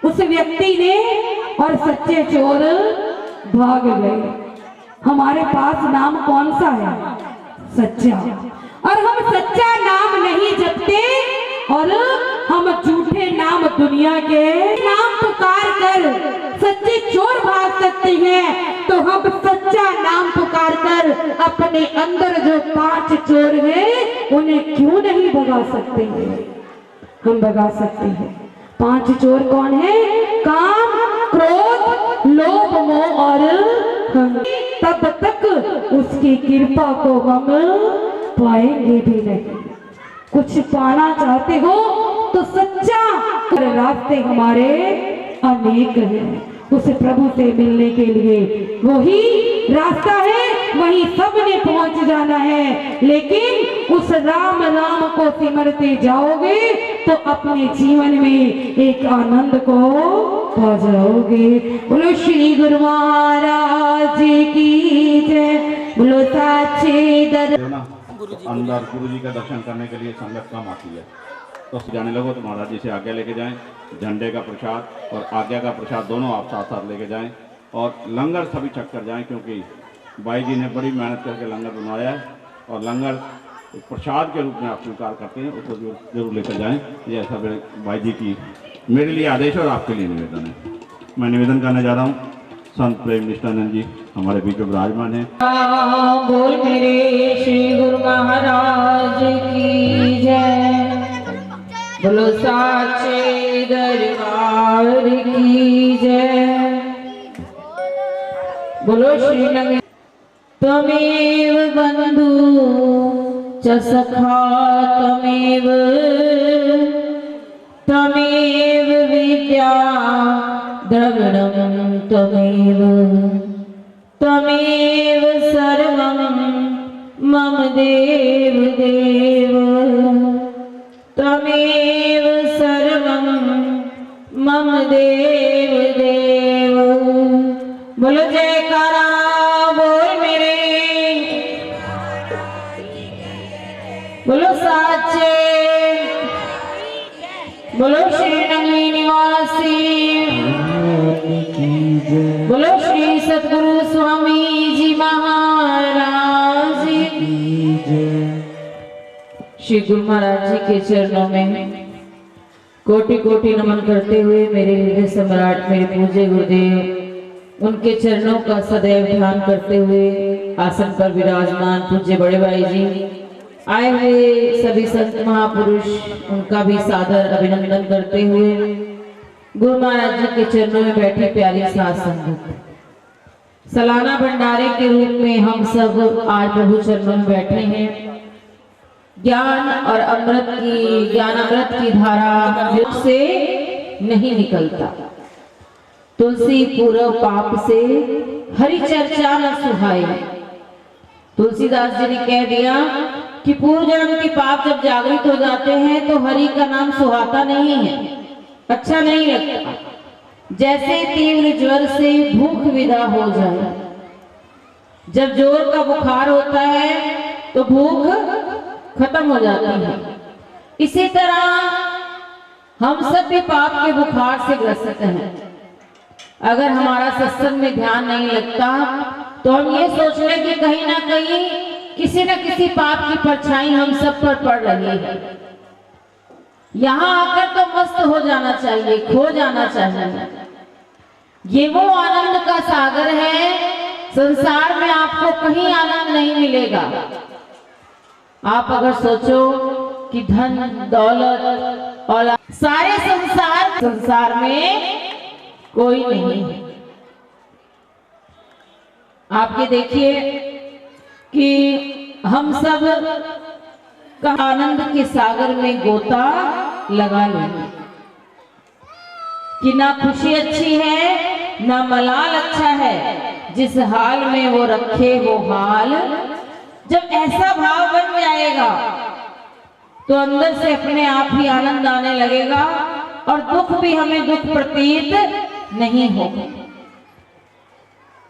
उस व्यक्ति ने और सच्चे चोर भाग गए। हमारे पास नाम कौन सा है? सच्चा। और हम सच्चा नाम नहीं जपते और हम झूठे नाम दुनिया के नाम पुकार कर सच्चे चोर भाग सकते हैं, तो हम सच्चा नाम पुकार कर अपने अंदर जो 5 चोर हैं उन्हें क्यों नहीं भगा सकते हैं? हम भगा सकते हैं। 5 चोर कौन है? काम, क्रोध, लोभ, मोह और हम। तब तक उसकी कृपा को हम पाएंगे भी नहीं। कुछ पाना चाहते हो तो सच्चा रास्ते हमारे अनेक हैं। उस प्रभु से मिलने के लिए वही रास्ता है, वही सबने पहुंच जाना है। लेकिन उस राम नाम को सिमरते जाओगे तो अपने जीवन में एक आनंद को पा जाओगे। बोलो श्री गुरु महाराज की जय। बोलो साचे अंदर गुरु जी का दर्शन करने के लिए संगत कम आती है, तो जाने लगो तो महाराज जी से आज्ञा लेके जाएं। झंडे का प्रसाद और आज्ञा का प्रसाद दोनों आप साथ साथ लेके जाएं और लंगर सभी छक कर जाएं, क्योंकि भाई जी ने बड़ी मेहनत करके लंगर बनवाया है और लंगर प्रसाद के रूप में आप स्वीकार करते हैं, उसको जरूर लेकर जाएं। ये ऐसा भाई जी की मेरे लिए आदेश और आपके लिए निवेदन है। मैं निवेदन करने जा रहा हूँ। संत प्रेम निष्ठानंद जी हमारे बीच में विराजमान है। बोल मेरे श्री गुरु महाराज की जय। बोलो साचे दरबार की जय। बोलो श्री नगर। त्वमेव बंधु च सखा त्वमेव, त्वमेव विद्या द्रविणं त्वमेव, त्वमेव सर्वं मम देव देव, त्वमेव सर्वं मम देव देव। बोलो जयकारा बोल मेरे। बोलो साचे। बोलो श्री नगरी निवासी। बोलो श्री सतगुरु स्वामी जी महाराज की जय। श्री गुरु महाराज जी के चरणों में कोटि कोटि नमन करते हुए मेरे हृदय सम्राट मेरे पूज्य गुरुदेव उनके चरणों का सदैव ध्यान करते हुए आसन पर विराजमान पूज्य बड़े भाई जी, आए हुए सभी संत महापुरुष उनका भी सादर अभिनंदन करते हुए गुरु महाराज जी के चरणों में बैठी प्यारी साध संगत, सालाना भंडारे के रूप में हम सब आज प्रभु चरणों में बैठे हैं। ज्ञान और ज्ञान अमृत की धारा मुख से नहीं निकलता। तुलसी पूर्व पाप से हरि चर्चा न सुहाई। तुलसीदास जी ने कह दिया कि पूर्व जन्म के पाप जब जागृत हो जाते हैं तो हरि का नाम सुहाता नहीं है, अच्छा नहीं लगता। जैसे तीव्र ज्वर से भूख विदा हो जाए, जब जोर का बुखार होता है तो भूख खत्म हो जाती है। इसी तरह हम सब भी पाप के बुखार से ग्रसित हैं। अगर हमारा सत्संग में ध्यान नहीं लगता तो हम ये सोच रहे कि कहीं ना कहीं किसी न किसी पाप की परछाई हम सब पर पड़ रही है। यहाँ आकर तो मस्त हो जाना चाहिए, खो जाना चाहिए। ये वो आनंद का सागर है, संसार में आपको कहीं आनंद नहीं मिलेगा। आप अगर सोचो कि धन दौलत और सारे संसार में कोई नहीं है। आप ये देखिए कि हम सब का आनंद के सागर में गोता लगा लेंगे कि ना खुशी अच्छी है ना मलाल अच्छा है, जिस हाल में वो रखे वो हाल। जब ऐसा भाव बन जाएगा तो अंदर से अपने आप ही आनंद आने लगेगा और दुख भी हमें दुख प्रतीत नहीं होगा।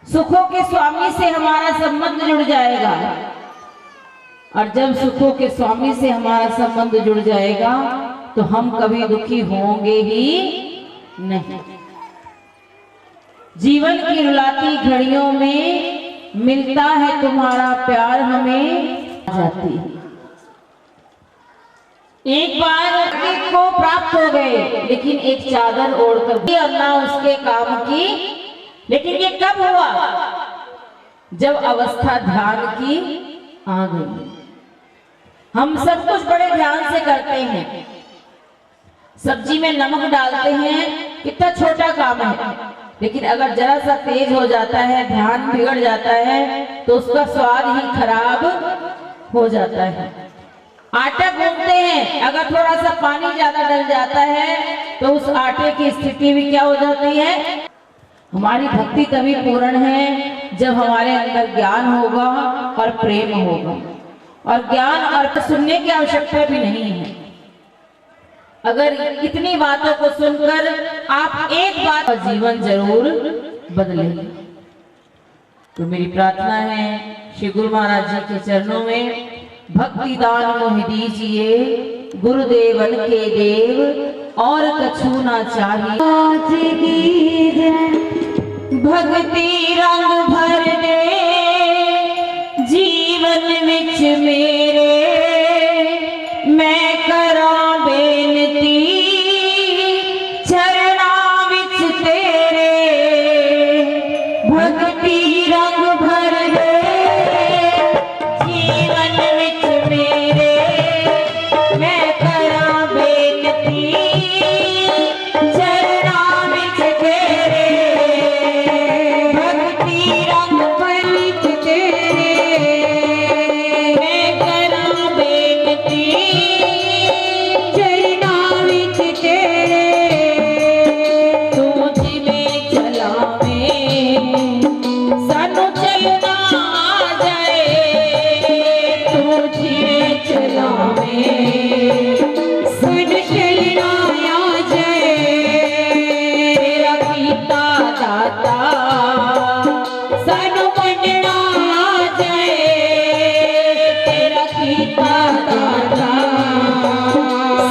सुखों के स्वामी से हमारा संबंध जुड़ जाएगा और जब सुखों के स्वामी से हमारा संबंध जुड़ जाएगा तो हम कभी दुखी होंगे ही नहीं। जीवन की रुलाती घड़ियों में मिलता है तुम्हारा प्यार हमें जाती है। एक बार को प्राप्त हो गए लेकिन एक चादर ओढ़कर और ना उसके काम की। लेकिन ये कब हुआ? जब अवस्था ध्यान की आ गई। हम सब कुछ बड़े ध्यान से करते हैं। सब्जी में नमक डालते हैं, कितना छोटा काम है, लेकिन अगर जरा सा तेज हो जाता है, ध्यान बिगड़ जाता है तो उसका स्वाद ही खराब हो जाता है। आटा गूंथते हैं, अगर थोड़ा सा पानी ज्यादा डल जाता है तो उस आटे की स्थिति भी क्या हो जाती है? हमारी भक्ति तभी पूर्ण है जब हमारे अंदर ज्ञान होगा और प्रेम होगा। और ज्ञान और सुनने की आवश्यकता भी नहीं है। अगर इतनी बातों को सुनकर आप एक बात का जीवन जरूर बदलेंगे। तो मेरी प्रार्थना है श्री गुरु महाराज जी के चरणों में भक्ति दान मोहि दीजिए, गुरुदेवन के देव और कछु ना चाहिए। भक्ति रंग भर दे जीवन विच मेरे, मैं करा बेनती चरणा विच तेरे। भक्ति रंग भर दे जीवन विच मेरे, मैं करा बेनती चरणा विच तेरे। भक्ति रंग भर विच तेरे, मैं करा बेनती चरणा विच तेरे। तू जिवें चलावे सानू चलना आ जाए, तू जिवें चलावे सानू चलना आ जाए। तेरा कीता दाता सानू मनना आ जाए, तेरा कीता दाता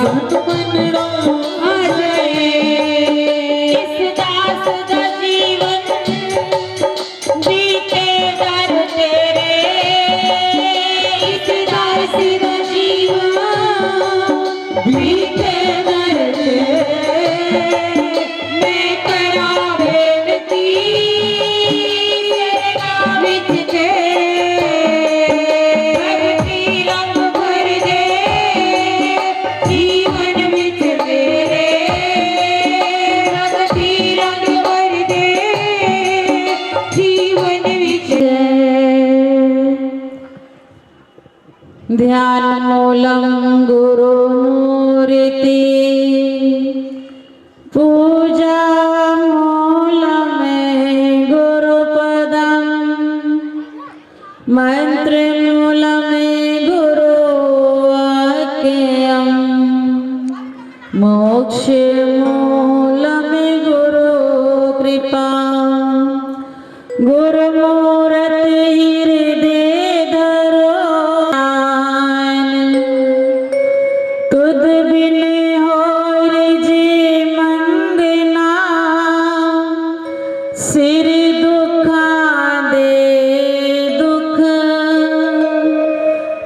सानू मनना आ जाए। इस दास दा जीवन बीते दर तेरे, इस दास दा जीवन बीते दर तेरे। मैं करा बेनती चरणा विच तेरे। भक्ति रंग भर दे जीवन विच मेरे, भक्ति रंग भर दे जीवन विच। ध्यान मूलम गुरु मूर्ति, पूजा मूलम गुरुपदम, मंत्र मूलम गुरु वाक्यम, मोक्ष मूलम गुरु कृपा। गुरु मूर्ति हृदय धरो ध्यान, तुद बिन होर जी मंगना, सिर दुखा दे दुख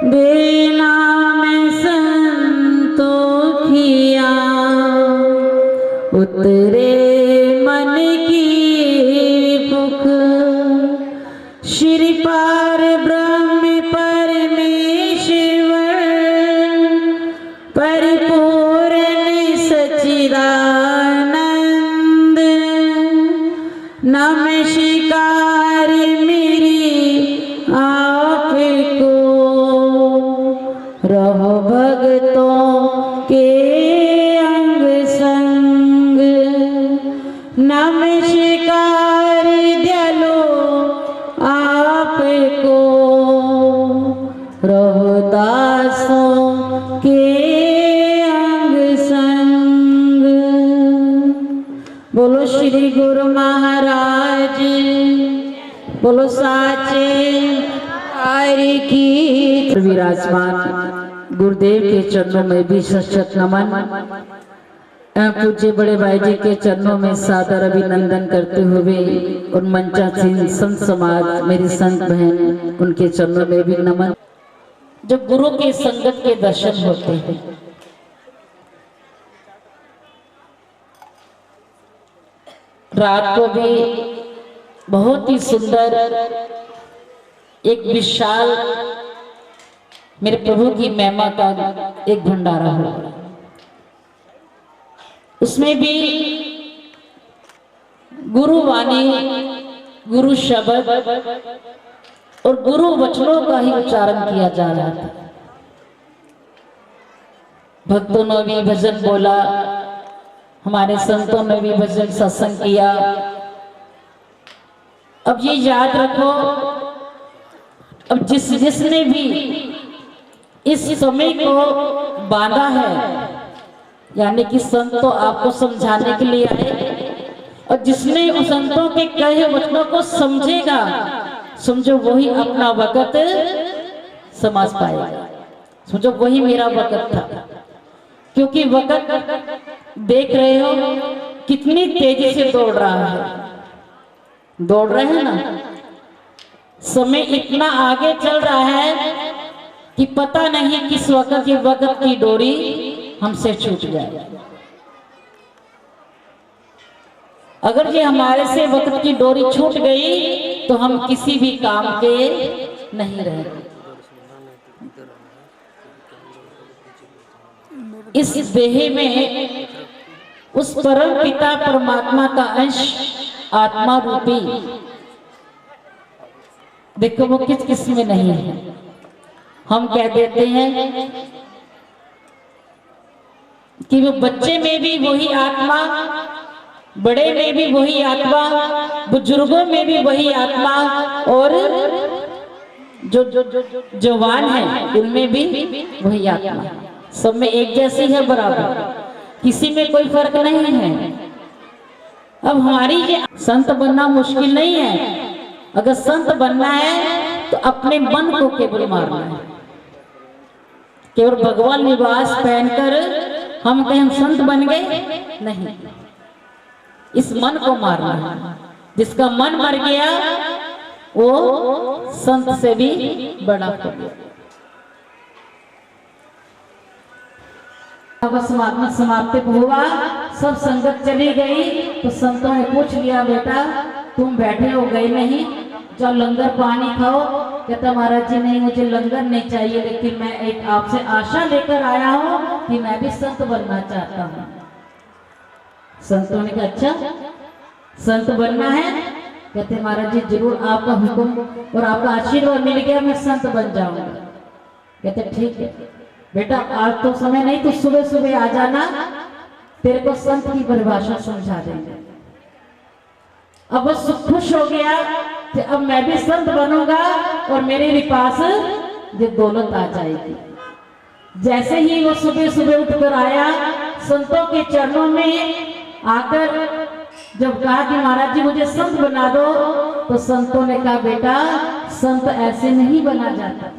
देना में संतोखिया। उतरे मन की भूख, श्री पार ब्रह्म परमेश्वर, परिपूर्ण सच्चिदानंद। नमस्कार मेरी आपको, रहो भक्तों के अंग संग। नमस्कार दयालो आपको, रहो दासों के अंग संग। बोलो श्री गुरु महाराज, बोलो साचे हरि की। विराजमान गुरुदेव के चरणों में भी सशत नमन। पूज्य बड़े भाई जी के चरणों में सादर अभिनंदन करते हुए और मंचासीन संत समाज मेरी संत बहन उनके चरणों में भी नमन। जब गुरु के संगत के दर्शन होते हैं, रात को भी बहुत ही सुंदर एक विशाल मेरे प्रभु की महिमा का एक भंडारा हो, उसमें भी गुरु वाणी, गुरु शब्द और गुरु वचनों का ही उच्चारण किया जा रहा था। भक्तों ने भी भजन बोला, हमारे संतों ने भी भजन सत्संग किया। अब ये याद रखो, अब जिसने भी इस समय को बांधा है, यानी कि संत तो आपको समझाने के लिए आए, और जिसने उन संतों के कहे वचनों को समझेगा, समझो वही अपना वक़्त समझ पाएगा। समझो वही मेरा वक़्त था, क्योंकि वक़्त देख रहे हो कितनी तेजी से दौड़ रहा है, दौड़ रहे हैं ना। समय इतना आगे चल रहा है कि पता नहीं किस वक़्त ये वक़्त की डोरी हमसे छूट जाए। अगर ये हमारे से वक़्त की डोरी छूट गई तो हम किसी भी काम के नहीं रहेंगे। इस देह में उस परम पिता परमात्मा का अंश आत्मा रूपी, देखो वो किस किस में नहीं है। हम कह देते हैं कि वो बच्चे में भी वही आत्मा, बड़े में भी वही आत्मा, बुजुर्गों में भी वही आत्मा, और जो जवान है उनमें भी वही आत्मा। सब में एक जैसी है, बराबर, किसी में कोई फर्क नहीं है। अब हमारी ये संत बनना मुश्किल नहीं है। अगर संत बनना है तो अपने मन को केवल मारना है। केवल भगवान लिबास पहनकर हम कहें हम संत बन गए, नहीं, इस मन को मारना है। जिसका मन मर गया वो संत से भी बड़ा हो गया। अब समाप्ति हुआ, सब संगत चली गई तो संतों ने पूछ लिया, बेटा तुम बैठे हो गए नहीं, चलो लंगर पानी खाओ। कहता महाराज जी नहीं, मुझे लंगर नहीं चाहिए, लेकिन मैं एक आपसे आशा लेकर आया हूँ कि मैं भी संत बनना चाहता हूँ। संतों ने कहा अच्छा संत बनना है? कहते महाराज जी जरूर, आपका हुक्म और आपका आशीर्वाद मिल गया, मैं संत बन जाऊंगा। कहते ठीक है बेटा, आज तो समय नहीं, तो सुबह सुबह आ जाना, तेरे को संत की परिभाषा समझा देंगे। अब वो खुश हो गया कि अब मैं भी संत बनूंगा और मेरे भी पास ये दौलत आ जाएगी। जैसे ही वो सुबह सुबह उठकर आया, संतों के चरणों में आकर जब कहा कि महाराज जी मुझे संत बना दो, तो संतों ने कहा बेटा संत ऐसे नहीं बना जाता।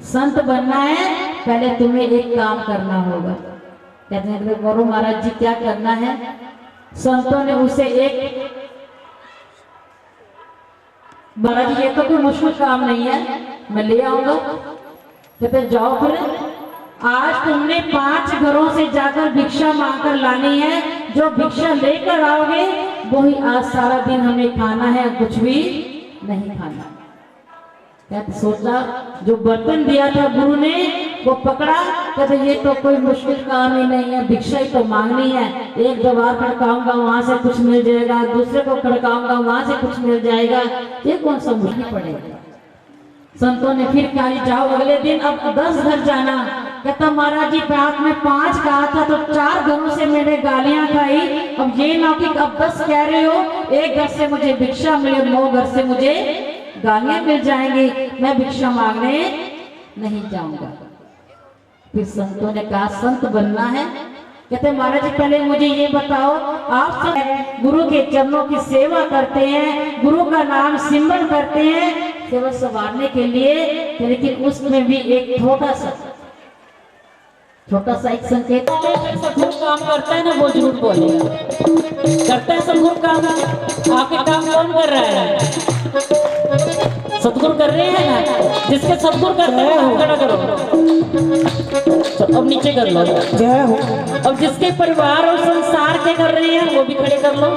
संत बनना है पहले तुम्हें एक काम करना होगा। कहते हैं बोलो महाराज जी क्या करना है? संतों ने उसे एक, महाराज जी ये तो कोई मुश्किल काम नहीं है, मैं ले आऊंगा। कहते जाओ फिर, आज तुमने 5 घरों से जाकर भिक्षा मांगकर लानी है। जो भिक्षा लेकर आओगे वही आज सारा दिन हमें खाना है, कुछ भी नहीं खाना। कहते सोचा जो बर्तन दिया था गुरु ने वो पकड़ा। कहते ये तो कोई मुश्किल काम ही नहीं है, भिक्षा ही तो मांगनी है। एक द्वार खड़काऊंगा वहां से कुछ मिल जाएगा, दूसरे को खड़काऊंगा वहां से कुछ मिल जाएगा, ये कौन सा मुश्किल पड़ेगा। संतों ने फिर कहा जाओ अगले दिन अब 10 घर जाना। कहता महाराज जी बात में 5 कहा था तो 4 घरों से मैंने गालियां खाई, अब ये ना कि अब 10 कह रहे हो, एक घर से मुझे भिक्षा मिले, 9 घर से मुझे गालियां मिल जाएंगी, मैं भिक्षा मांगने नहीं जाऊंगा। फिर संतों ने कहा संत बनना है? कहते महाराज जी पहले मुझे ये बताओ, आप सब गुरु के चरणों की सेवा करते हैं, गुरु का नाम सिमरन करते हैं केवल संवारने के लिए, लेकिन उसमें भी एक छोटा सा छोटा सा एक संकेत। सदगुरु काम करता है ना वो झूठ बोलेगा, करता है सदगुरु काम। आपके काम कौन कर रहा है? सदगुरु कर रहे हैं ना, जिसके सदगुरु करते हैं हाथ खड़ा करो। अब नीचे कर लो, जय हो। अब जिसके परिवार और संसार के कर रहे हैं वो भी खड़े कर लो।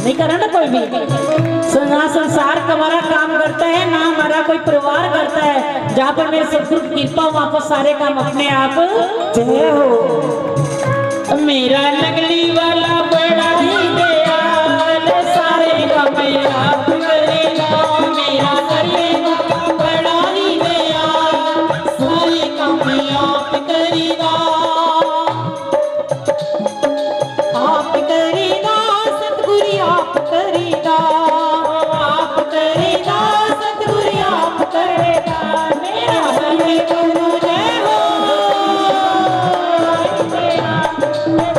नहीं करा ना कोई भी, ना संसार का हमारा काम करता है ना हमारा कोई परिवार करता है। जहाँ पर मेरे सदगुरु की कृपा वहाँ पर सारे काम अपने आप जय हो। मेरा नगली वाला बड़ा ही दयाल, सारे काम आप करेगा। मेरा नगली वाला बड़ा ही दयाल, सारे काम आप करेगा। आप करेगा सतगुरु, आप करेगा, आप करेगा सतगुरु, आप करेगा। मेरा हरे गुरु जय हो,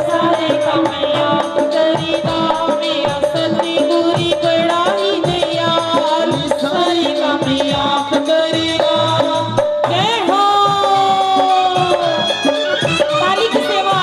सारे काम आप करेगा। मेरा सतगुरु बड़ा ही दयाल, सारे काम आप करेगा। जय हो। ताली की सेवा।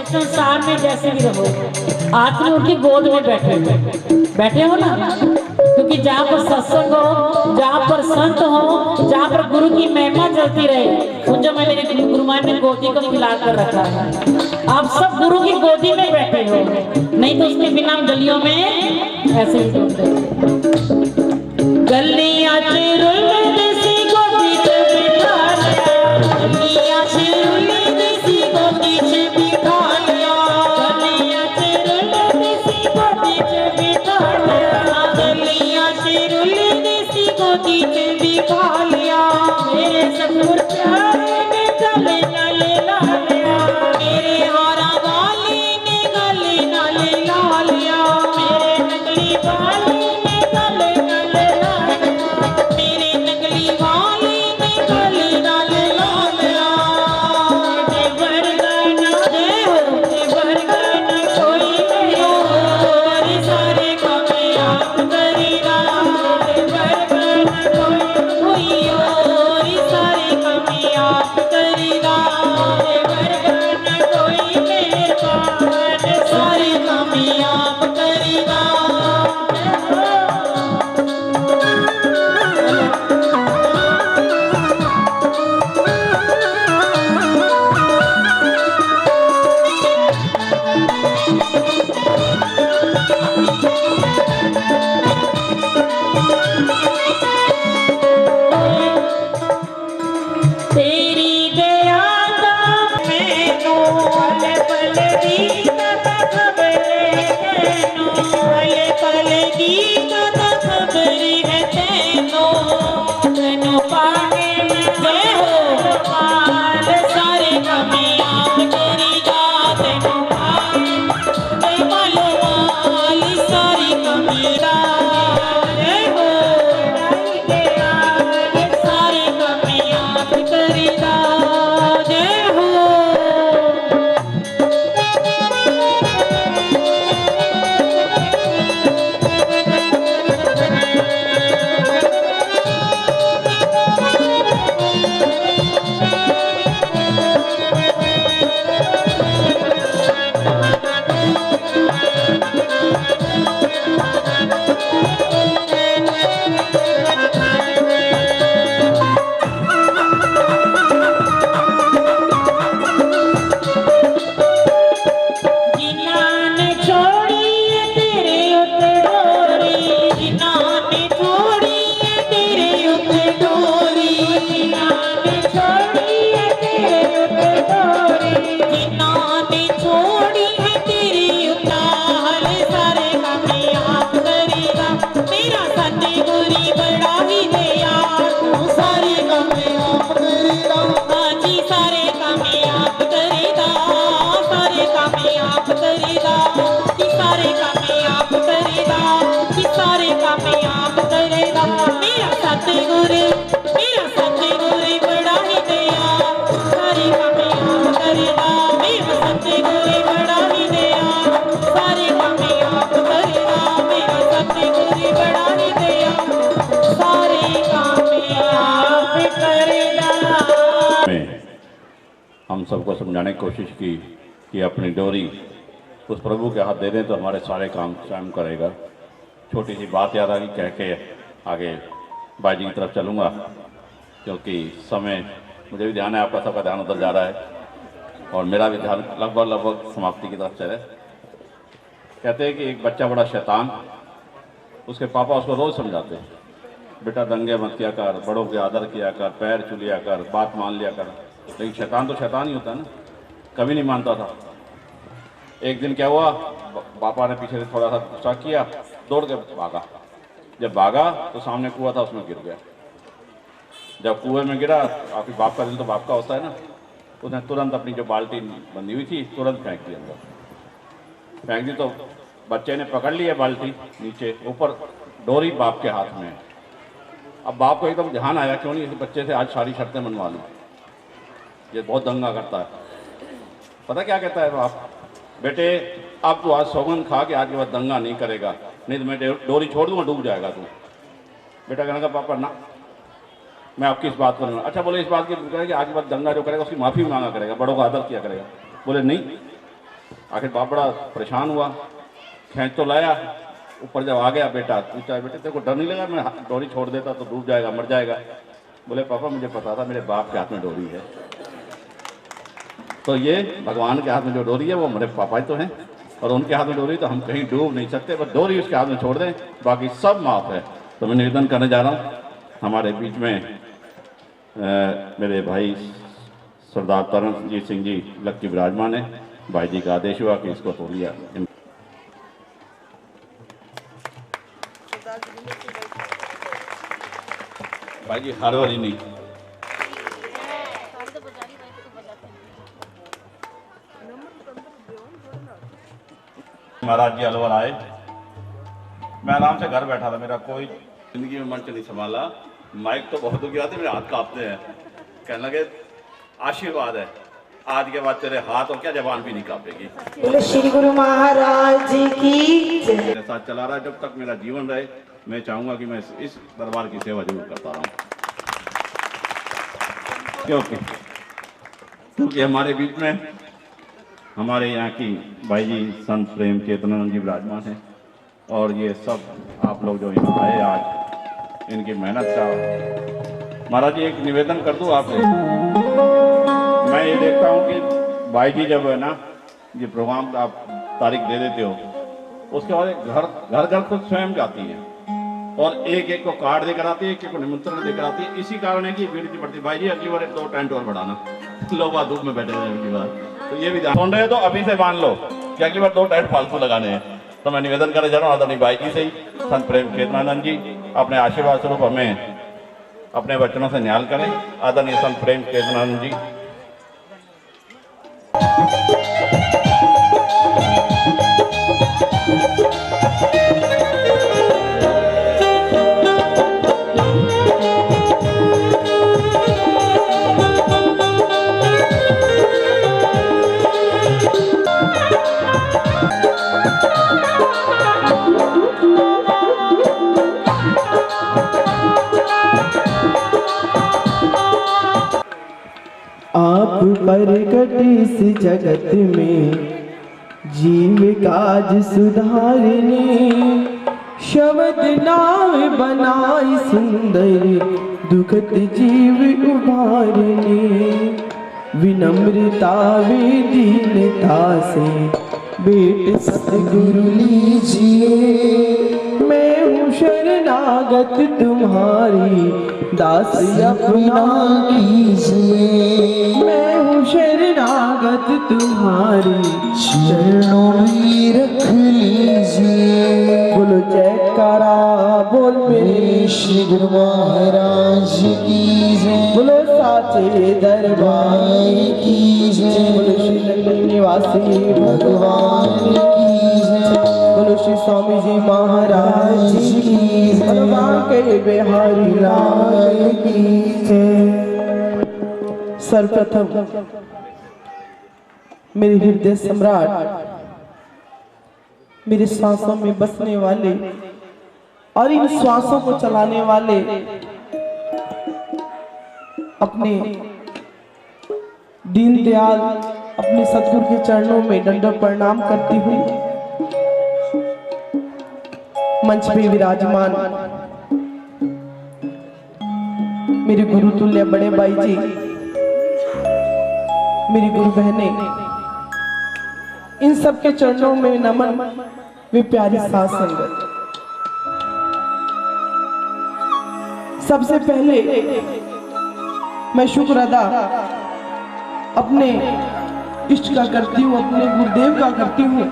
संसार में जैसे भी रहो, आदमी उनकी गोद में बैठे हो ना। क्योंकि जहाँ पर सत्संग हो, जहाँ पर संत हो, जहाँ पर गुरु की महिमा चलती रहे, समझो मैं मेरे गुरु महाराज ने गोदी को खिला कर रखा है। आप सब गुरु की गोदी में बैठे हो, नहीं तो उसके बिना गलियों में ऐसे ही ढूंढते। गलियां देसी गोदी से बिठा लिया, गलियां देसी गोदी से बिठा लिया, गलियां देसी गोदी से बिठा लिया, गलियां देसी गोदी से बिठा लिया। मेरे सतगुरु प्यारे ने गले नाले ला लिया, मेरे हारा वाली ने गले नाले ला लिया, मेरे नकली वाली ने गले नाले ला लिया, मेरे नकली वाली ने गले नाले ला लिया। देवर गाना जय हो, देवर गाना कोई नहीं हो, सारे काम आप करेगा। देवर गाना कोई सतगुरु मेरा सतगुरु बड़ा ही दयाल सारी कामयाब करदा मेरा सतगुरु बड़ा ही दयाल सारी कामयाब करदा मेरा सतगुरु बड़ा ही दयाल सारी कामयाब करदा। में हम सबको समझाने की कोशिश की कि अपनी डोरी उस प्रभु के हाथ दे दें तो हमारे सारे काम स्वयं करेगा। छोटी सी बात याद आ गई, कह के आगे बाई जी की तरफ चलूँगा क्योंकि समय मुझे भी ध्यान है, आपका सबका ध्यान उधर जा रहा है और मेरा भी ध्यान लगभग समाप्ति की तरफ चले। कहते हैं कि एक बच्चा बड़ा शैतान, उसके पापा उसको रोज़ समझाते हैं, बेटा दंगे मत किया कर, बड़ों के आदर किया कर, पैर छू लिया कर, बात मान लिया कर। लेकिन शैतान तो शैतान ही होता है ना, कभी नहीं मानता था। एक दिन क्या हुआ, पापा ने पीछे से थोड़ा सा गुस्सा किया, दौड़ के भागा। जब भागा तो सामने कुआं था, उसमें गिर गया। जब कुएं में गिरा, आपके बाप का दिल तो बाप का होता है ना, उसने तुरंत अपनी जो बाल्टी बंधी हुई थी तुरंत फेंक दी अंदर। फेंक दी तो बच्चे ने पकड़ लिया बाल्टी, नीचे ऊपर डोरी बाप के हाथ में। अब बाप को एकदम ध्यान आया, क्यों नहीं इस बच्चे से आज सारी शर्तें मनवा लूँ, ये बहुत दंगा करता है। पता क्या कहता है बाप, बेटे अब तू आज सौगंध खा के आज के बाद दंगा नहीं करेगा, नहीं तो मैं डोरी छोड़ दूंगा, डूब जाएगा तू। बेटा कहने का पापा ना, मैं आपकी इस बात करूँगा। अच्छा बोले इस बात की कि आज के बाद दंगा जो करेगा उसकी माफ़ी मांगा करेगा, बड़ों का आदर किया करेगा। बोले नहीं। आखिर बाप बड़ा परेशान हुआ, खींच तो लाया, ऊपर जब आ गया बेटा पूछा, बेटे तेरे को डर नहीं लगा मैं डोरी छोड़ देता तो डूब जाएगा, मर जाएगा? बोले पापा मुझे पता था मेरे बाप के हाथ में डोरी है, तो ये भगवान के हाथ में जो डोरी है वो हमारे पापा ही तो हैं, और उनके हाथ में डोरी तो हम कहीं डूब नहीं सकते, बस डोरी उसके हाथ में छोड़ दें, बाकी सब माफ है। तो मैं निवेदन करने जा रहा हूँ, हमारे बीच में मेरे भाई सरदार तरनजीत सिंह जी लक्की विराजमान है। भाई जी का आदेश हुआ कि इसको तो लिया। भाई जी हर वाली नहीं, महाराज जी अलवर आए, मैं आराम से घर बैठा था, मेरा कोई जिंदगी में मंच नहीं संभाला, माइक तो बहुत गिरा थे, मेरे हाथ कांपते हैं। कहने लगे आशीर्वाद है, आज के बाद तेरे हाथ और क्या जबान भी नहीं कांपेगी। बोले श्री गुरु महाराज जी की जय। मेरे साथ चला रहा है, जब तक मेरा जीवन रहे मैं चाहूंगा कि मैं इस दरबार की सेवा जरूर करता रहूं, क्योंकि हमारे बीच में हमारे यहाँ की भाई जी संत प्रेम चेतनानंद जी विराजमान हैं, और ये सब आप लोग जो यहाँ आए आज, इनकी मेहनत का। महाराज जी एक निवेदन कर दूँ आपसे, मैं ये देखता हूँ कि भाई जी जब है ना ये प्रोग्राम आप तारीख दे देते हो, उसके बाद घर घर खुद स्वयं जाती है और एक एक को कार्ड देकर आती है, एक एक को निमंत्रण देकर आती है। इसी कारण है कि भीड़ की पड़ती है। भाई जी अगली बार 2 टेंट और बढ़ाना, लोग बात धूप में बैठे रहे अगली बार, तो ये भी सुन रहे हो तो अभी से मान लो कि अगली बार 2 टेंट फालतू लगाने हैं। तो मैं निवेदन करने जा रहा हूँ आदरणीय भाई जी से ही, संत प्रेम चेतनानंद जी अपने आशीर्वाद स्वरूप हमें अपने वचनों से न्याल करें। आदरणीय संत प्रेम चेतनानंद जी। आप प्रकट इस जगत में जीव काज सुधारने, शब्द नाव बनाई सुंदर दुखत जीव उभारने। विनम्रता वे दीनता से बेट सतगुरु लीजिए, मैं हूँ शरणागत तुम्हारी दास अपना कीजिए। मैं हूँ शरणागत तुम्हारी चरणों में रख लीजिए। बोलो जयकारा बोल मेरे श्री गुरु महाराज की जय। बोलो साचे दरबार की जय। बोलो श्री लक्ष्मी निवासी भगवान की जय। बोलो श्री स्वामी जी महाराज की जय, बांके बिहारी लाल की जय। सर्वप्रथम मेरे हृदय सम्राट, मेरे सांसों में बसने वाले और इन श्वासों को चलाने वाले अपने दीनदयाल अपने सतगुरु के चरणों में दंडवत प्रणाम करती हुई मंच पे विराजमान मेरे गुरु तुल्य बड़े भाई जी, मेरी गुरु बहने, इन सब के चरणों में नमन। वे प्यारी साथ संगत, सबसे पहले मैं शुक्र अदा अपने इष्ट का करती हूँ, अपने गुरुदेव का करती हूँ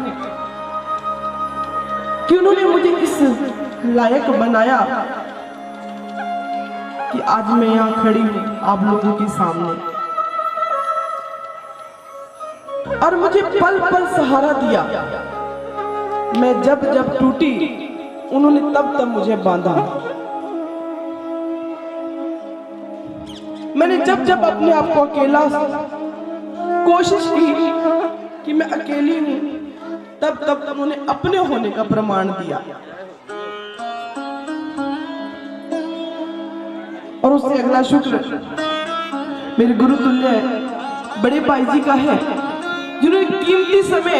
कि उन्होंने मुझे इस लायक बनाया कि आज मैं यहाँ खड़ी हूँ आप लोगों के सामने, और मुझे पल पल सहारा दिया। मैं जब जब टूटी उन्होंने तब तब मुझे बांधा। मैंने जब जब अपने आप को अकेला कोशिश की कि मैं अकेली हूं, तब तब उन्होंने अपने होने का प्रमाण दिया। और उससे अगला शुक्र मेरे गुरु तुल्य बड़े भाई जी का है, जिन्होंने कीमती समय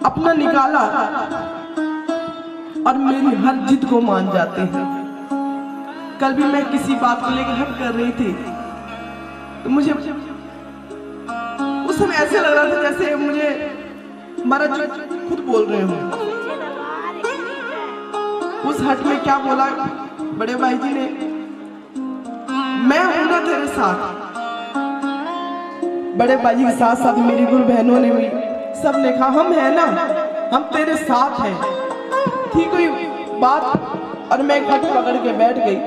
अपना निकाला और मेरी हर जिद को मान जाते हैं। कल भी मैं किसी बात को लेकर हट कर रही थी, तो मुझे उस समय ऐसे लग रहा था जैसे मुझे महाराज खुद बोल रहे हो। उस हट में क्या बोला बड़े भाई जी ने, मैं हूं ना तेरे साथ। बड़े भाई जी के साथ साथ मेरी गुरु बहनों ने भी सब ने कहा हम है ना, हम तेरे साथ हैं। थी कोई बात और मैं घट पकड़ के बैठ गई।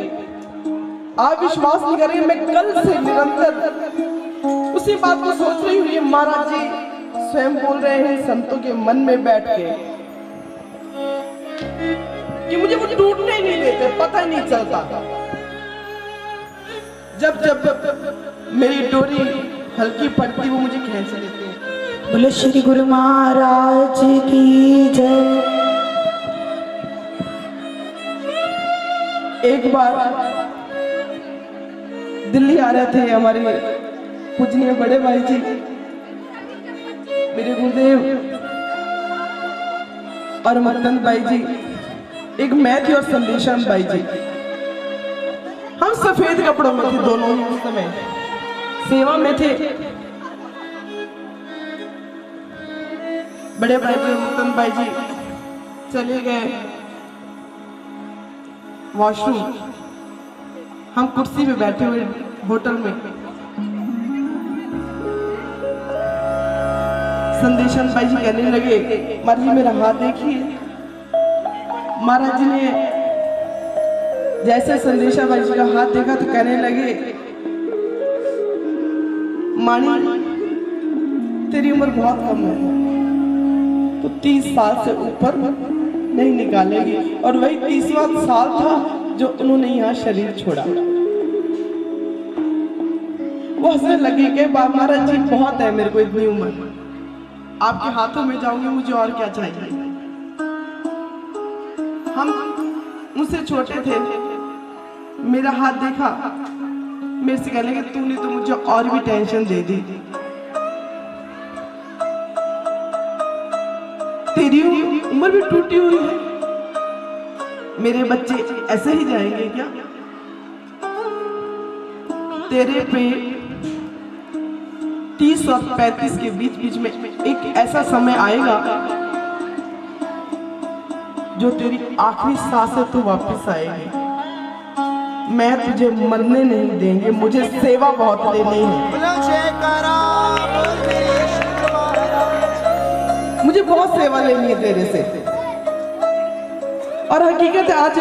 आप विश्वास नहीं करेंगे, मैं कल से निरंतर उसी बात को सोच रही हूँ। ये महाराज जी स्वयं बोल रहे हैं संतों के मन में बैठ के कि मुझे वो टूटने ही नहीं देते, पता ही नहीं चलता। जब जब मेरी डोरी हल्की पड़ती वो मुझे खींच लेते हैं। बोलो श्री गुरु महाराज की जय। एक बार दिल्ली आ रहे थे हमारे पूजनीय बड़े भाई जी, मेरे गुरुदेव और मक्तन भाई जी, एक मैं थी और संदेशन भाई जी। हम सफेद कपड़ों में थे दोनों ही, उस समय सेवा में थे। बड़े भाई जी मक्तन भाई जी चले गए वॉशरूम, हम कुर्सी पे बैठे हुए होटल में। संदेशन भाई जी कहने लगे महाराज जी मेरा हाथ देखिए। महाराज जी ने जैसे संदेशा भाई जी का हाथ देखा तो कहने लगे मानी तेरी उम्र बहुत कम है, तो 30 साल से ऊपर नहीं निकालेगी। और वही 30वां साल था जो उन्होंने यहाँ शरीर छोड़ा। वो हंसने लगे कि महाराज जी बहुत है मेरे को इतनी उम्र, आपके हाथों में जाऊंगी, मुझे और क्या चाहिए। हम मुझसे छोटे थे, मेरा हाथ देखा, मेरे से कहने लगे तूने तो मुझे और भी टेंशन दे दी, तेरी उम्र भी टूटी हुई है, मेरे बच्चे ऐसे ही जाएंगे क्या? तेरे पे 30 और 35 के बीच बीच में एक ऐसा समय आएगा जो तेरी आखिरी सांस से तू वापस आएगी। मैं तुझे मरने नहीं देंगे, मुझे सेवा बहुत लेनी है, मुझे बहुत सेवा लेनी है तेरे से। और हकीकत है आज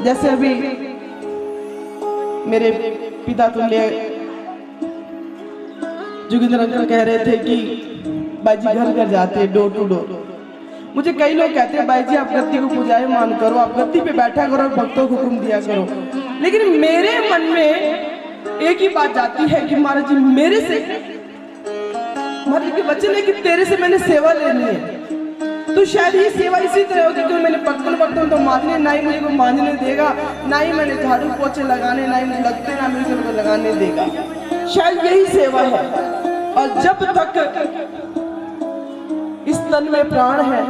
जैसे अभी मेरे पिता तुल्य जोगिंदर अंकल कह रहे थे कि बाई जी घर घर जाते हैं, डोर टू डोर। मुझे कई लोग कहते हैं बाई जी आप गद्दी को पूजायमान करो, आप गद्दी पे बैठा करो और भक्तों को हुक्म दिया करो। लेकिन मेरे मन में एक ही बात जाती है कि महाराज जी मेरे से, महाराज जी के वचन है कि तेरे से मैंने सेवा लेनी है, तो शायद ये सेवा इसी तरह होगी कि मैंने बर्तन तो मांजने, ना ही मुझे को मांजने देगा, ना ही मैंने झाड़ू पोछे लगाने, ना ही मुझे लगते, ना मुझे को लगाने देगा। शायद यही सेवा है। और जब तक इस तन में प्राण है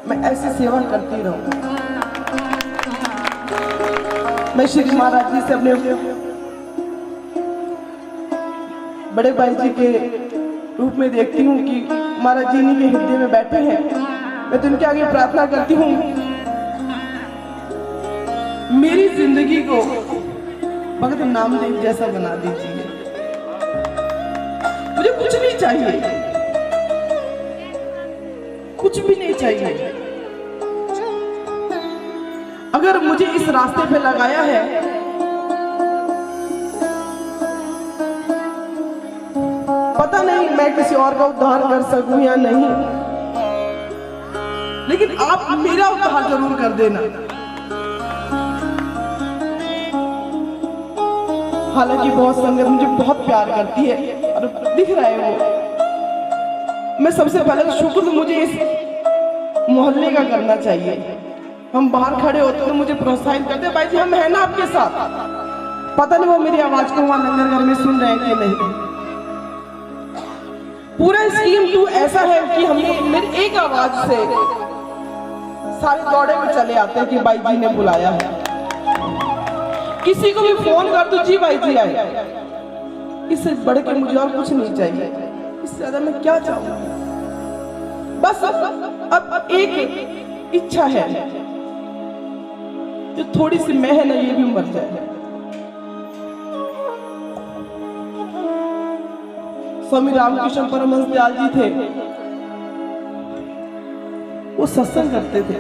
मैं ऐसी सेवा करती रहूं। मैं श्री महाराज जी से अपने बड़े भाई जी के रूप में देखती हूँ कि महाराज जी इन्हीं के हृदय में बैठे हैं। मैं तो उनके आगे प्रार्थना करती हूँ मेरी जिंदगी को भगत नामदेव जैसा बना दीजिए। मुझे कुछ नहीं चाहिए, कुछ भी नहीं चाहिए। अगर मुझे इस रास्ते पे लगाया है पता नहीं मैं किसी और का उद्धार कर सकूं या नहीं, लेकिन आप मेरा उद्धार जरूर कर देना। हालांकि बहुत संगत मुझे बहुत प्यार करती है और दिख रहा है वो। मैं सबसे पहले तो शुक्र तो मुझे इस मोहल्ले का करना चाहिए। हम बाहर खड़े होते तो मुझे प्रोत्साहित करते भाई जी हम है ना आपके साथ। पता नहीं वो मेरी आवाज को वहां लंगर घर में सुन रहे हैं कि नहीं। पूरा स्कीम 2 ऐसा है कि हमने मेरी एक आवाज से सारे दौड़े में चले आते हैं कि भाई जी ने बुलाया है। किसी को भी फोन कर दो जी भाई जी आए। इससे बढ़ के मुझे और कुछ नहीं चाहिए। इससे ज्यादा मैं क्या चाहूंगा। बस अब एक इच्छा है जो थोड़ी सी मैं है ना ये भी मर जाए। स्वामी रामकृष्ण परमहंस दयाल जी थे, वो सत्संग करते थे।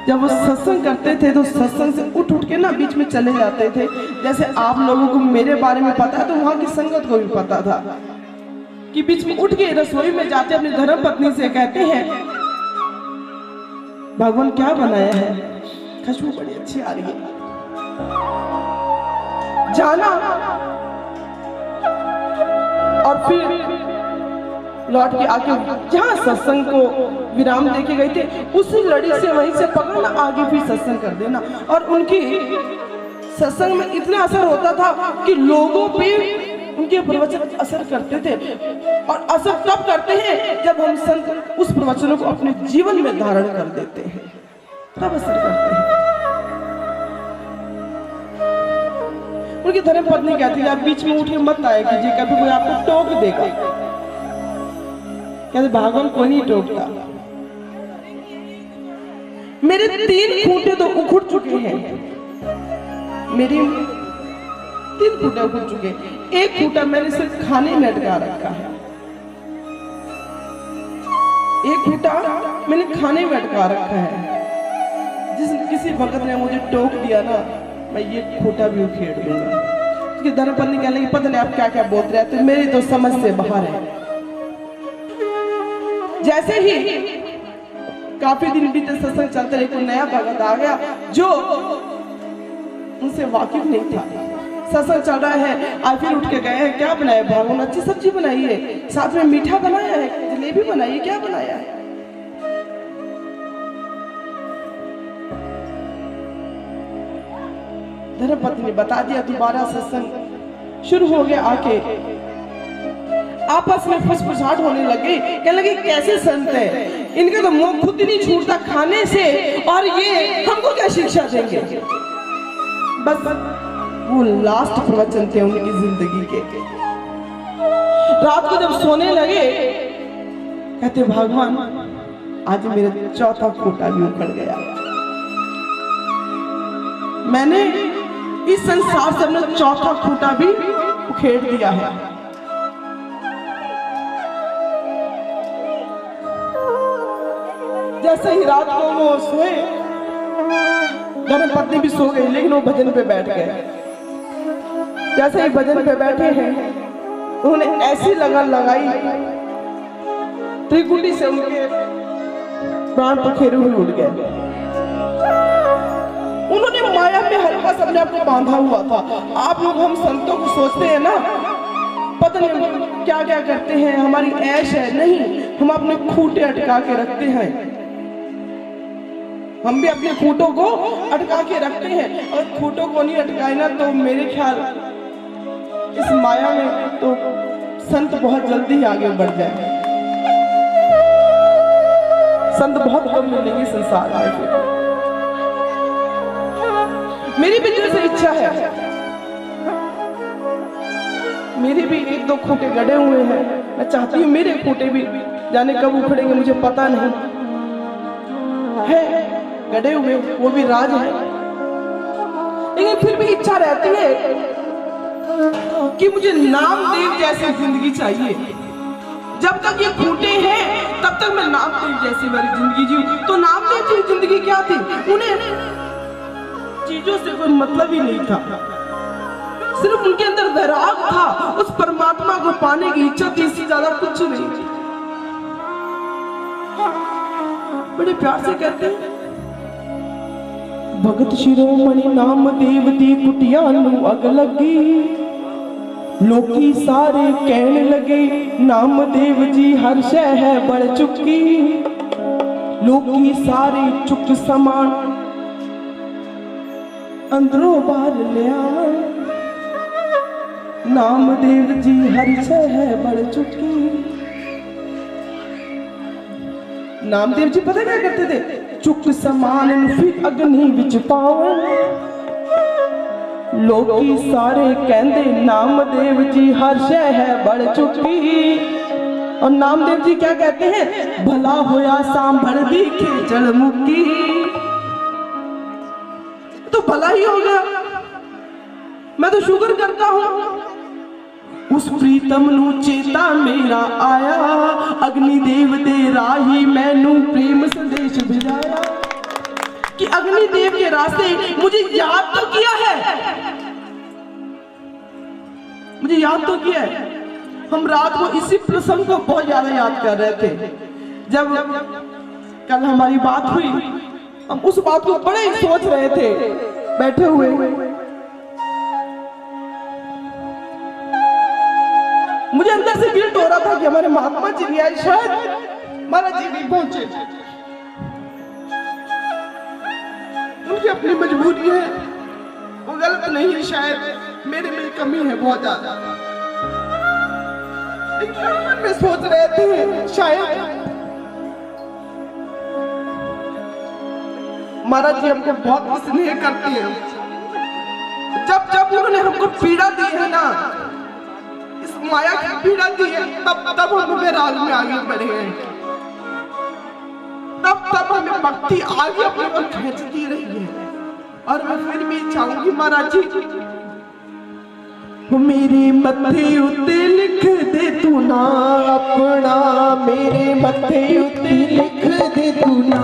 जब वो सत्संग करते थे तो सत्संग से उठ उठ के ना बीच में चले जाते थे। जैसे आप लोगों को मेरे बारे में पता है तो वहां की संगत को भी पता था कि बीच में उठ के रसोई में जाते अपनी धर्म पत्नी से कहते हैं भगवान क्या बनाया है, खुशबू बड़ी अच्छी आ रही है, जाना। और फिर लौट के आके जहाँ सत्संग को विराम देके गए थे उसी लड़ी से वहीं से पकड़ना आगे फिर सत्संग कर देना। और उनकी सत्संग में इतना असर होता था कि लोगों पे उनके प्रवचन असर करते थे। और असर तब करते हैं जब हम संत उस प्रवचनों को अपने जीवन में धारण कर देते हैं, तब असर करते हैं। उनकी धर्म पत्नी कहती है आप बीच में उठ के मत आए कीजिए, कभी कोई आपको टोक देगा। कहते भगवान कोई नहीं टोकता। मेरे 3 खूंटे तो उखड़ चुके हैं, मेरी 3 खूंटे उखड़ चुके हैं। एक खूंटा मैंने सिर्फ खाने में अटका रखा है, एक खूंटा मैंने खाने में अटका रखा है। जिस किसी भगत ने मुझे टोक दिया ना मैं ये खूंटा भी उखेड़ दूंगा। उसकी धर्मपत्नी कहने लगी पता नहीं आप क्या क्या बोल रहे थे, मेरी तो समझ से बाहर है। जैसे ही काफी दिन बीते सत्संग चलते रहे, कोई नया भगत आ गया जो उनसे वाकिफ नहीं था। सत्संग चल रहा है, आज फिर उठ के गए हैं क्या बनाया भगवान, अच्छी सब्जी बनाई है, साथ में मीठा बनाया है, जलेबी बनाई है, क्या बनाया है। धर्मपत्नी ने बता दिया। दोबारा सत्संग शुरू हो गया। आके आपस में फुसफुसाहट होने लगी। कहने लगे कैसे संत है, इनका तो मुंह खुद ही नहीं छूटता खाने से और ये हमको क्या शिक्षा देंगे। बस वो लास्ट प्रवचन थे उनकी जिंदगी के। रात को जब सोने लगे कहते भगवान आज मेरा चौथा खूंटा भी उखड़ गया। मैंने इस संसार से अपना चौथा खूंटा भी उखेड़ दिया है। जैसे ही रात को वो सोए, धर्मपत्नी भी सो गई, लेकिन वो भजन पे बैठ गए। जैसे ही भजन पे बैठे हैं उन्होंने ऐसी लगन लगाई, त्रिकुटी से उनके प्राण पखेरु हुए उड़ गए। उन्होंने माया में हल्का सा अपने आप को बांधा हुआ था। आप लोग हम संतों को सोचते हैं ना, पता नहीं क्या क्या करते हैं, हमारी ऐश है, नहीं, हम अपने खूंटे अटका के रखते हैं। हम भी अपने खूंटों को अटका के रखते हैं, और खूंटों को नहीं अटकाए ना तो मेरे ख्याल इस माया में तो संत बहुत जल्दी ही आगे बढ़ जाए। संत बहुत कम मिलेंगे संसार में। फिर मेरी भी दिल से इच्छा है, मेरे भी एक दो खूंटे गड़े हुए हैं, मैं चाहती हूँ मेरे खूंटे भी जाने कब उखड़ेंगे मुझे पता नहीं है, गड़े हुए वो भी राज है। लेकिन फिर भी इच्छा रहती है कि मुझे नामदेव जैसी जिंदगी चाहिए। जब तक ये खूंटे हैं तब तक मैं नामदेव जैसी मेरी जिंदगी जीऊं। तो नामदेव की जिंदगी क्या थी? उन्हें चीजों से कोई मतलब ही नहीं था, सिर्फ उनके अंदर वैराग था, उस परमात्मा को पाने की इच्छा थी, इससे ज्यादा कुछ नहीं। बड़े प्यार से कहते हैं, भगत शिरोमणि नामदेव दी कुटिया नू अग लगी, लोकी सारे कहने लगे नामदेव जी हर शह है बढ़ चुकी, लोकी सारे चुक समान अंदरों बाहर लिया, नामदेव जी हर शह है बढ़ चुकी। नामदेव जी पता क्या करते थे? चुक समान फिर अग्नि विच पावन, लोकी सारे कहंदे नामदेव जी हर शह है बढ़ चुकी। और नामदेव जी क्या कहते हैं? भला होया सांभर दी खेचल मुक्की, तो भला ही हो गया। मैं तो शुक्र करता हूं उस प्रीतम नू चेता मेरा आया, अग्निदेव दे राही मैनू प्रेम संदेश भिजाया, कि अग्निदेव के रास्ते मुझे याद तो किया है, मुझे याद तो किया है। हम रात को इसी प्रसंग को बहुत ज्यादा याद कर रहे थे। जब कल हमारी बात हुई, हम उस बात को बड़े ही सोच रहे थे बैठे हुए। मुझे अंदर से गिल्ट हो रहा था कि हमारे महात्मा जी नहीं आए, शायद महाराज जी नहीं पहुंचे, उनकी अपनी मजबूरी है, वो गलत नहीं है, शायद मेरे में कमी है बहुत ज्यादा। मन में सोच रहे थे शायद महाराज जी हमको बहुत स्नेह करते हैं, जब जब उन्होंने हमको पीड़ा दी है ना, इस माया की पीड़ा दी है, तब तब हम राग में आगे बढ़े हैं, तब तब हमें भक्ति आगे अपने को खींचती रही है। और मैं फिर भी चाहूंगी महाराज जी, मेरे मत्थे उत्ते लिख दे तू ना अपना, मेरे मत्थे उत्ते लिख दे तू ना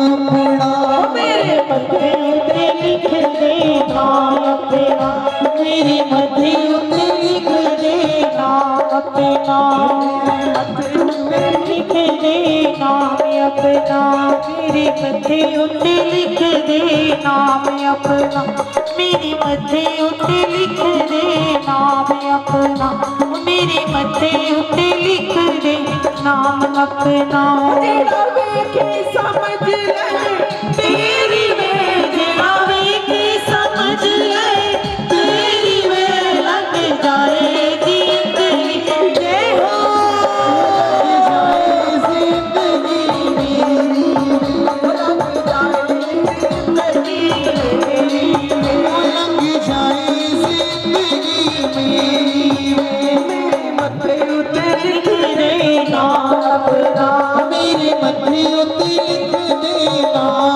अपना, मेरे मत्थे उत्ते लिख दे नाम अपना, मेरे मत्थे उत्ते लिख दे नाम अपना, मत्थे उत्ते लिख दे नाम अपना, मेरे मत्थे उत्ते लिख दे नाम अपना, मेरे मत्थे उत्ते लिख दे नाम अपना, मेरे मत्थे उत्ते लिख दे नाम अपना। तेरा वेखे समझ ले, तेरी वेखना वेखी समझ ले, तेरी वे लग जाएगी जिंदगी, जय हो जिंदगी मेरी, लग जाए जिंदगी मेरी, मेरे मत्थे उत्ते लिख दे नाम अपना, मेरे मत्थे उत्ते लिख दे नाम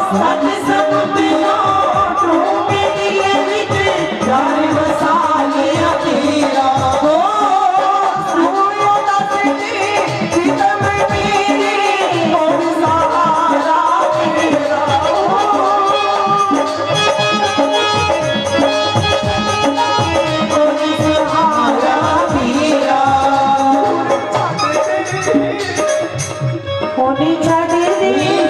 सच सपना टूटे दिल विच प्यार वसा लिया तेरा हो सोया दस दे सितम मेरे और सहारा तेरा होनी छड़ दे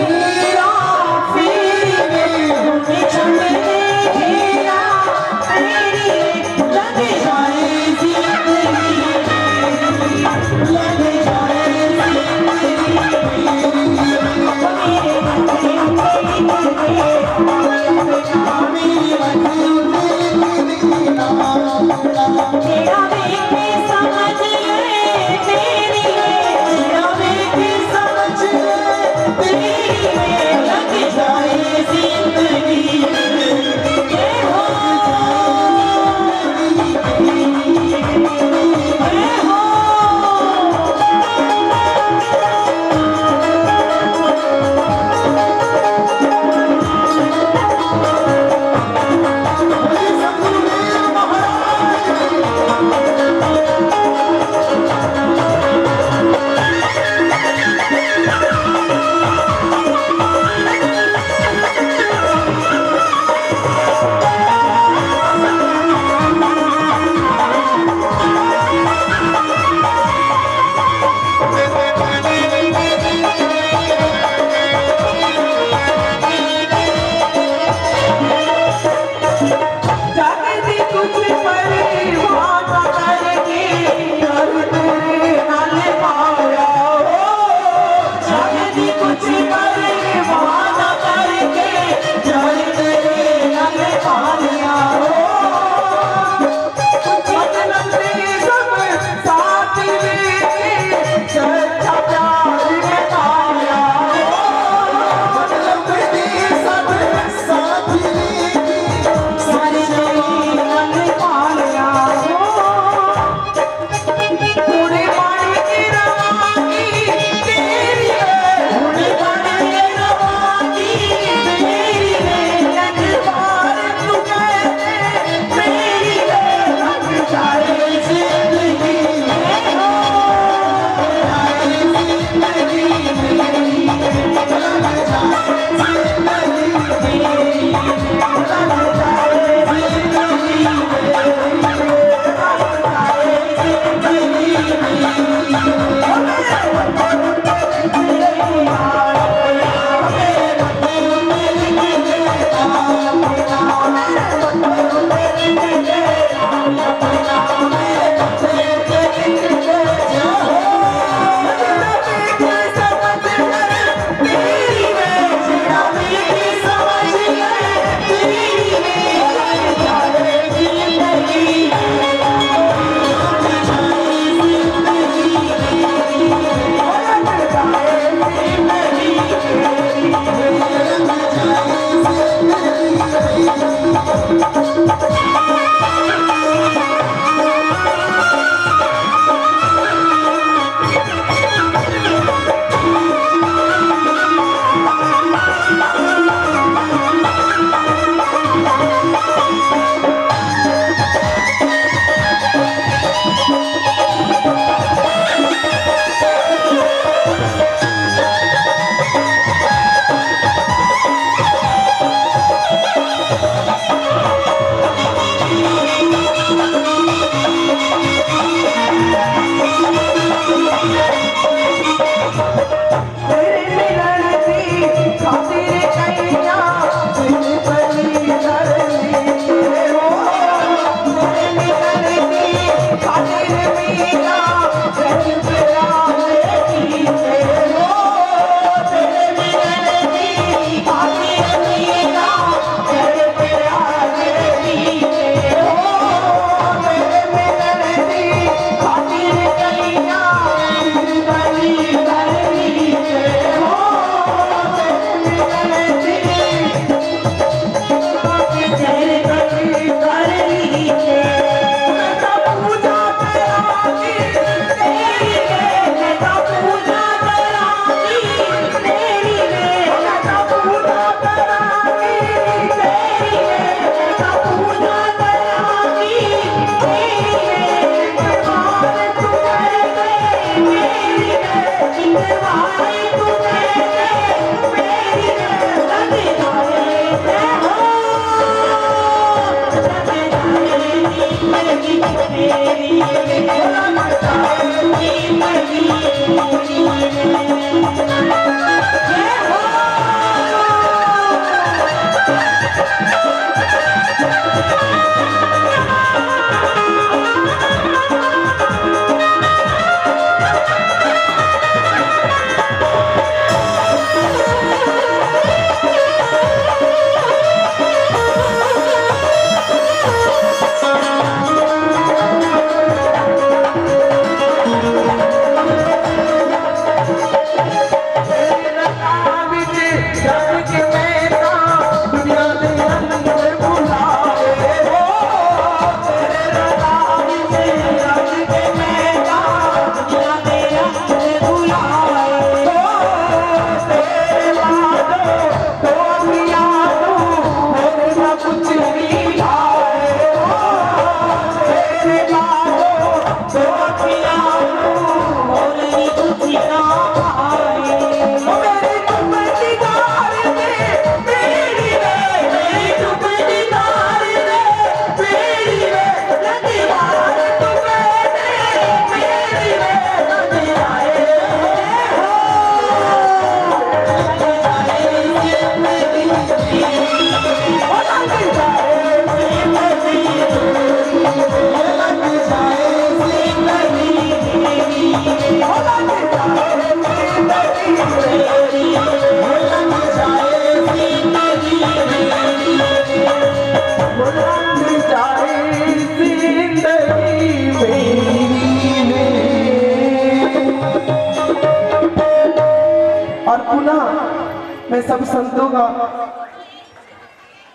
मैं सब संतों का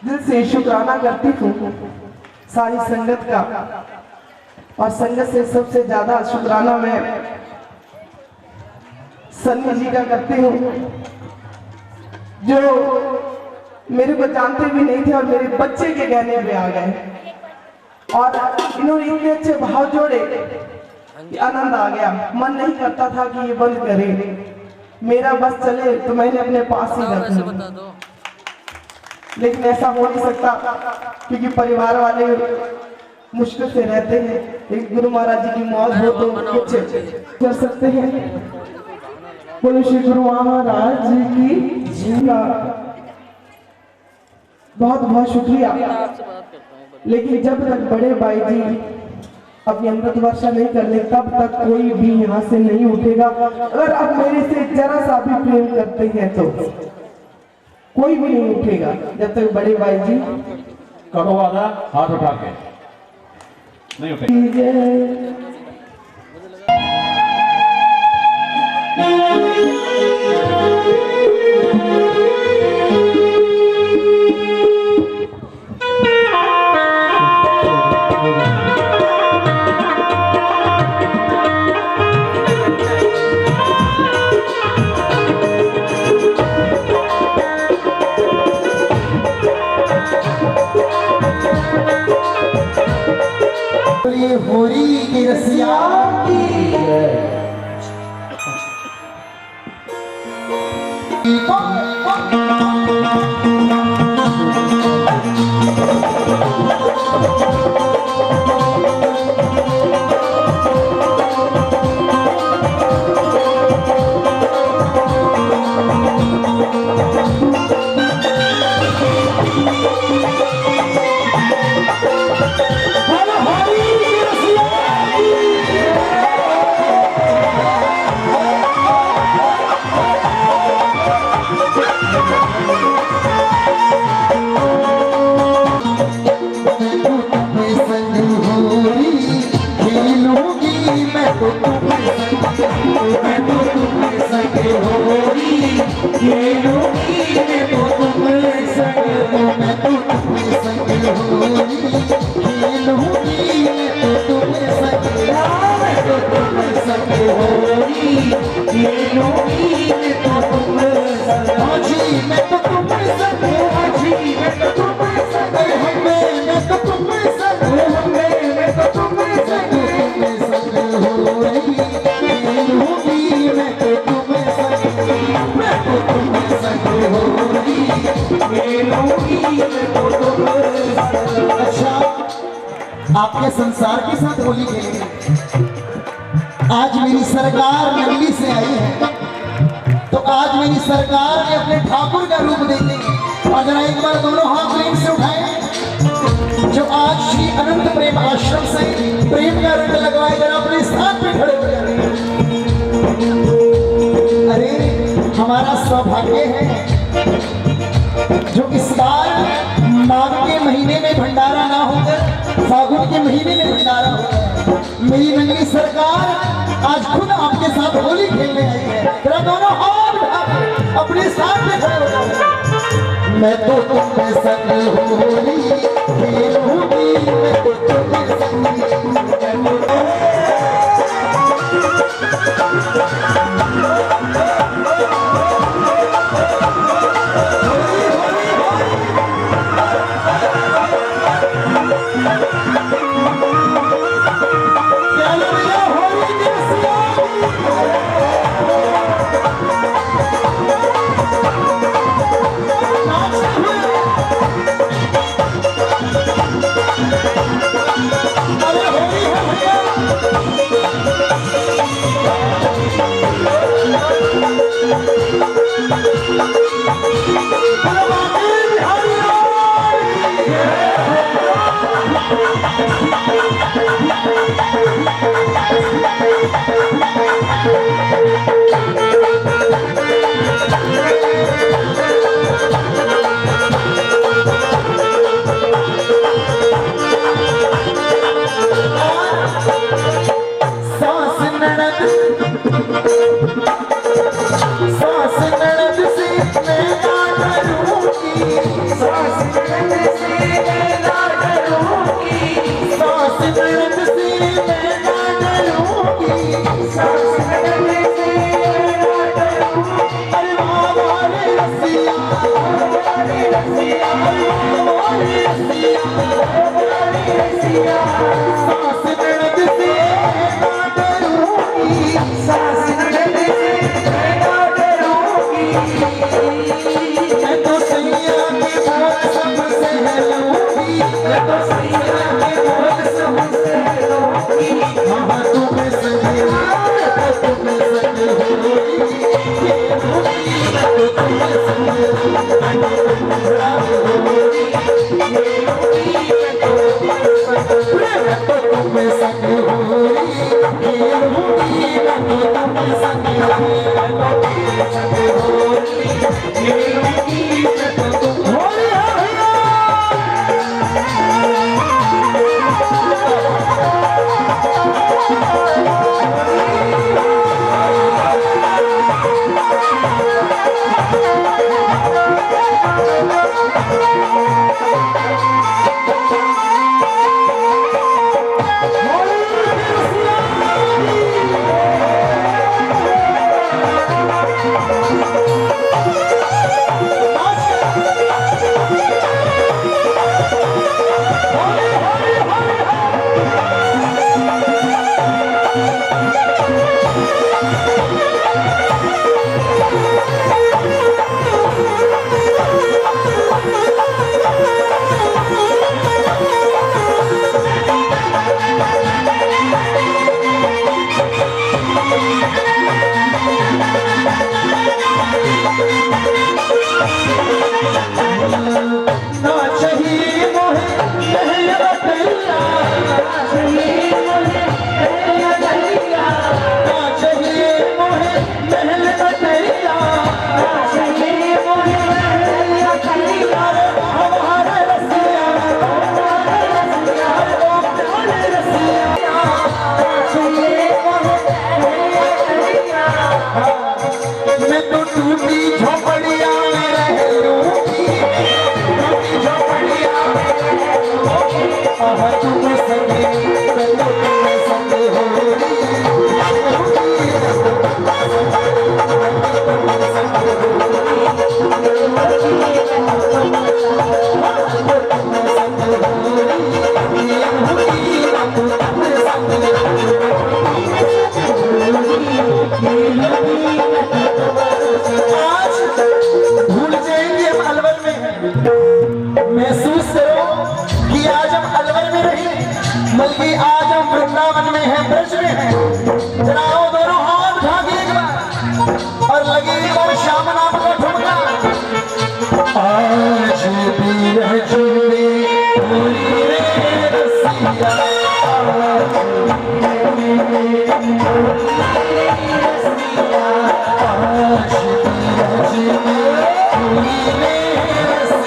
दिल से शुक्राना करती हूँ, सारी संगत का। और संगत से सबसे ज्यादा शुक्राना मैं सन्नी जी का करती हूँ, जो मेरे को जानते भी नहीं थे और मेरे बच्चे के कहने पे आ गए और इन्होंने इतने अच्छे भाव जोड़े कि आनंद आ गया। मन नहीं करता था कि ये बंद करे, मेरा बस चले तो मैंने अपने पास ही रख लिया, लेकिन ऐसा हो नहीं सकता क्योंकि परिवार वाले मुश्किल से रहते हैं। एक गुरु महाराज जी की मौज हो तो कुछ कर सकते हैं। बोलो श्री गुरु महाराज की जी का बहुत बहुत शुक्रिया। लेकिन जब तक बड़े भाई जी अपनी अमृत वर्षा नहीं कर ले तब तक कोई भी यहाँ से नहीं उठेगा। अगर आप मेरे से जरा सा भी प्रेम करते हैं तो कोई भी नहीं उठेगा जब तक बड़े भाई जी करो वादा हाथ उठा के नहीं उठेगा। होरी की रसिया आपके संसार के साथ होली खेलेंगे। आज मेरी सरकार नगली से आई है तो आज मेरी सरकार ने अपने ठाकुर का रूप देखेंगे। और जरा एक बार दोनों हाथ प्रेम से उठाएं। जो आज श्री अनंत प्रेम आश्रम से प्रेम का रंग लगवाए जरा अपने स्थान पे खड़े हो जाए। अरे हमारा सौभाग्य है जो इस बार माघ के महीने में भंडारा ना होकर फागुन के महीने में भंडारा हो। मेरी नंगली सरकार आज खुद आपके साथ होली खेलने आई है। तेरा दोनों हाथ उठा अपने साथ में खड़े हो जाओ। मैं तो तुम्हें संग होली खेलूंगी, मैं तो तुम्हें संग महसूस करो कि आज हम अलवर में नहीं बल्कि आज हम वृंदावन में हैं, ब्रज में हैं। जरा आओ दोनों हाथ उठा के एक बार और लगे एक बार श्याम नाम का ठुमका। आज भी रह चुके पूरी रे रसिया, आज भी रह चुके पूरी रे रसिया।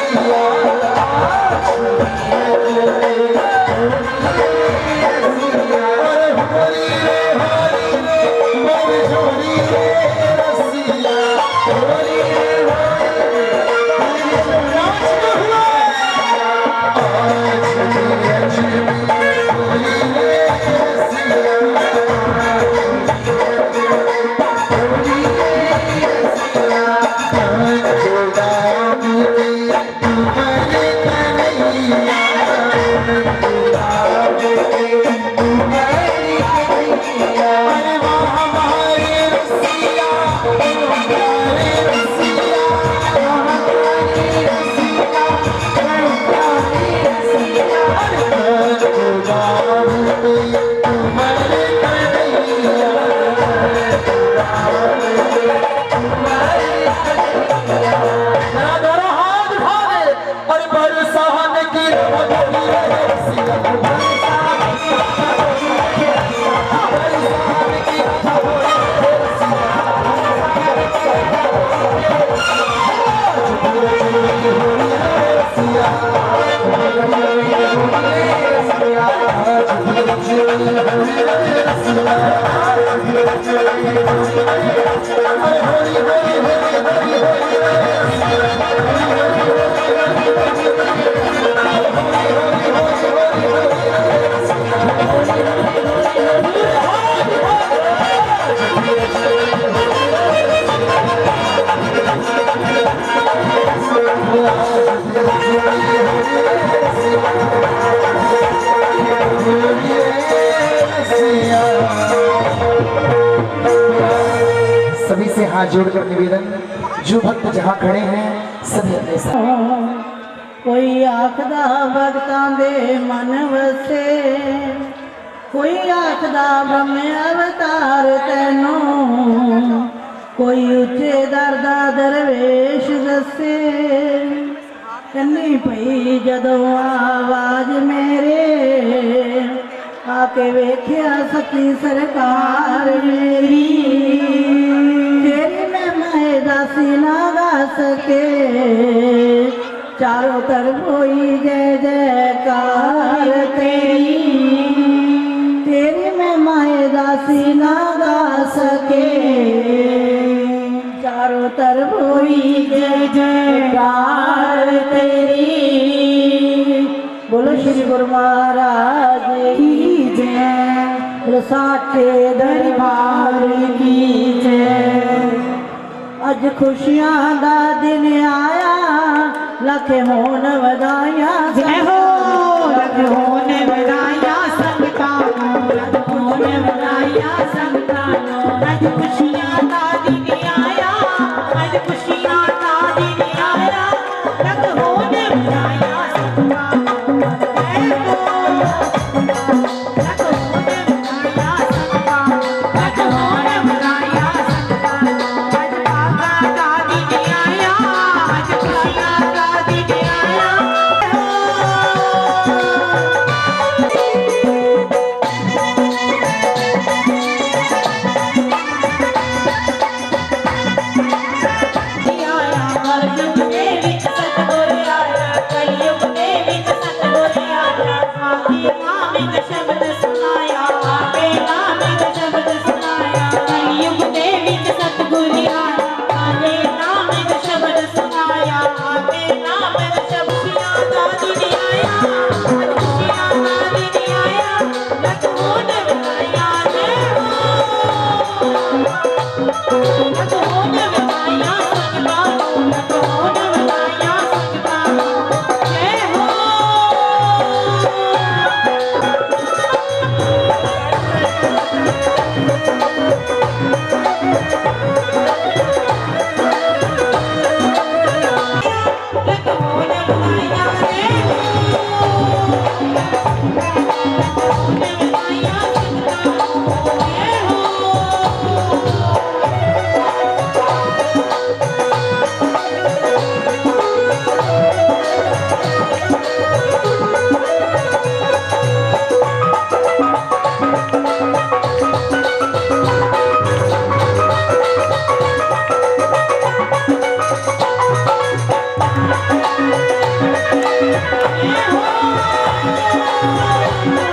Oh, हाथ जोड़कर निवेदन, जो भक्त जहाँ खड़े हैं सभी अपने साथ। कोई आखदा भगतां दे मन वसे, कोई आखदा ब्रह्म अवतार तैनों, कोई उच्चे दर दा दरवेश दसे। कन्नी पई जदों आवाज मेरे, आके वेख्या सकी सरकार मेरी। तेरी मैं दासी ना गा सके, चारों तरफ होई जय जयकार तेरी। तेरी मैं माए दासी ना गा सके, चारों तरफ होई जय जयकार तेरी। बोलो श्री गुरु महाराज की जय, बोलो साचे दरबार की जय। अज खुशियां दा दिन आया, लख होन वधाया जय हो, लख होन वधाया संगतां नूं, लख होन वधाया संगतां नूं। अज खुशियां दा दिन आया, अज खुशियां दा दिन आया, लख होन वधाया संगतां नूं जय हो। लख होन वधाया संगतां नूं, लख होन वधाया संगतां नूं। अज बाबा दा दिन आया, अज खुशियां दा दिन आया कलयुग दे विच सतगुर आया, कलयुग दे विच सतगुर आया। आके नाम शब्द सुनाया, आके नाम शब्द सुनाया। कलयुग दे विच सतगुर आया, आके नाम शब्द सुनाया। आके नाम शब्द खुशियां दा दिन आया, खुशियां दा दिन आया, लख होन वधाया जय हो। लख होन वधाया संगतां नूं, लख होन वधाया संगतां नूं जय हो। लख होन वधाया जय हो, लख होन वधाया संगतां नूं जय हो।